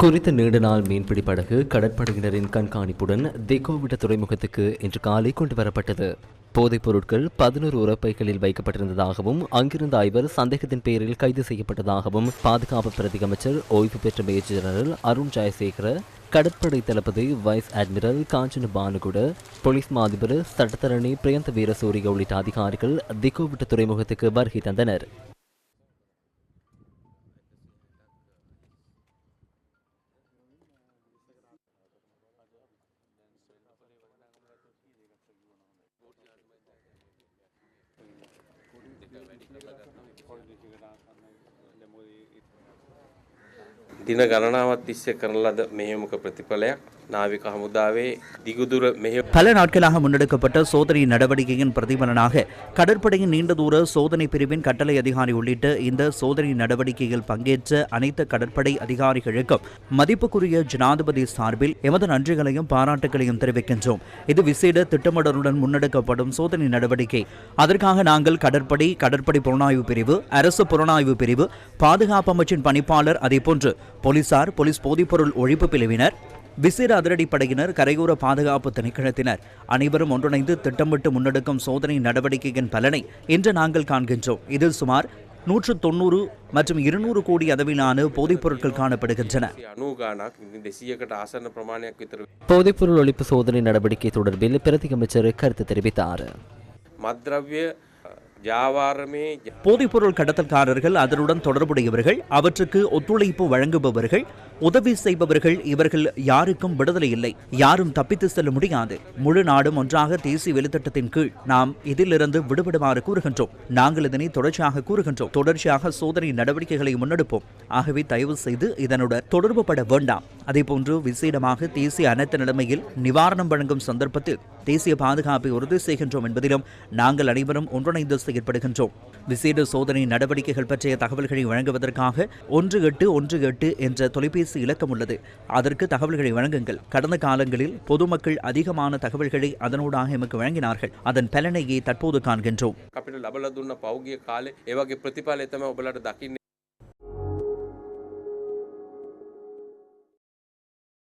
குறித்த நீண்ட நாள் மீன்பிடி படகு கடற்படையினரின் கண்காணிப்புடன் திகோவிட்ட துறைமுகத்துக்கு இன்று காலை கொண்டு வரப்பட்டது. போதைப் பொருட்கள் 11 உரப்பைகளில் வைக்கப்பட்டிருந்ததாகவும் அங்கிருந்த 5 சந்தேகத்தின் பேரில் கைது செய்யப்பட்டதாகவும் பாதுகாப்பு பிரதி அமைச்சர் ஓய்வு பெற்ற மேஜர் ஜெனரல் அருண் ஜெயசேகர, கடற்படை தளபதி வைஸ் அட்மிரல் காஞ்சன பானுகுட, போலீஸ் மாதிபர் சட்டத்தரணி பிரியந்த வீரசூரிய உள்ளிட்ட அதிகாரிகள் திகோவிட்ட துறைமுகத்துக்கு வருகை தந்தனர். දින ගණනාවක් තිස්සේ කරන ලද මෙහෙයුමක ප්‍රතිඵලයක් නාවික හමුදාවේ දිගුදුර මෙහෙයුම பல நாட்களாக முன்னெடுக்கப்பட்ட சோதனை நடவடிக்கையின் பிரதிபலனாக கடற்படையின் நீண்ட தூர சோதனை பிரிவின் கட்டளை அதிகாரி உள்ளிட்ட இந்த சோதனை நடவடிக்கையில் பங்கேற்ற அனைத்து கடற்படை அதிகாரிகளுக்கும் மதிப்புக்குரிய ஜனாதிபதி சார்பில் எமது நன்றிகளையும் பாராட்டுகளையும் தெரிவிக்கின்றோம். இது விசேட திட்டமிடலுடன் முன்னெடுக்கப்படும் சோதனை நடவடிக்கை. அதற்காக நாங்கள் கடற்படை புலனாய்வு பிரிவு, அரசு புலனாய்வு பிரிவு, பாதுகாப்பு அமைச்சின் பணிப்பாளர், அதேபோன்று போலீசார், போலீஸ் போதைப்பொருள் ஒழிப்பு பிரிவினர், விசேட அதிரடிப்படையினர், கரையோர பாதுகாப்பு திணைக்களத்தினர் அனைவரும் ஒன்றிணைந்து திட்டமிட்டு முன்னெடுக்கும் சோதனை நடவடிக்கையின் பலனை இன்று நாங்கள் காண்கின்றோம். இதில் சுமார் 190 மற்றும் 200 கோடி அளவிலான போதைப் பொருட்கள் காணப்படுகின்றன. போதைப்பொருள் ஒழிப்பு சோதனை நடவடிக்கை தொடர்பில் பிரதி அமைச்சர் கருத்து தெரிவித்தார். போதைப்பொருள் கடத்தல்காரர்கள், அதனுடன் தொடர்புடையவர்கள், அவற்றுக்கு ஒத்துழைப்பு வழங்குபவர்கள், உதவி செய்பவர்கள், இவர்கள் யாருக்கும் விடுதலை இல்லை. யாரும் தப்பித்து செல்ல முடியாது. முழு நாடும் ஒன்றாக தேசிய வேலைத்திட்டத்தின் கீழ் நாம் இதிலிருந்து விடுபடுமாறு கூறுகின்றோம். நாங்கள் இதனை தொடர்ச்சியாக கூறுகின்றோம். தொடர்ச்சியாக சோதனை நடவடிக்கைகளை முன்னெடுப்போம். ஆகவே தயவு செய்து இதனுடன் தொடர்பு பட வேண்டாம். அதேபோன்று விசேடமாக தேசிய அனைத்து நிலைமையில் நிவாரணம் வழங்கும் சந்தர்ப்பத்தில் தேசிய பாதுகாப்பை உறுதி செய்கின்றோம் என்பதிலும் நாங்கள் அனைவரும் ஒன்றிணைந்து செயற்படுகின்றோம். விசேட சோதனை நடவடிக்கைகள் பற்றிய தகவல்களை வழங்குவதற்காக 1818 என்ற தொலைபேசி இலக்கம் உள்ளது. அதற்கு தகவல்களை வழங்குங்கள். கடந்த காலங்களில் பொதுமக்கள் அதிகமான தகவல்களை அதனூடாக எமக்கு வழங்கினார்கள். அதன் பலனையே தற்போது காண்கின்றோம்.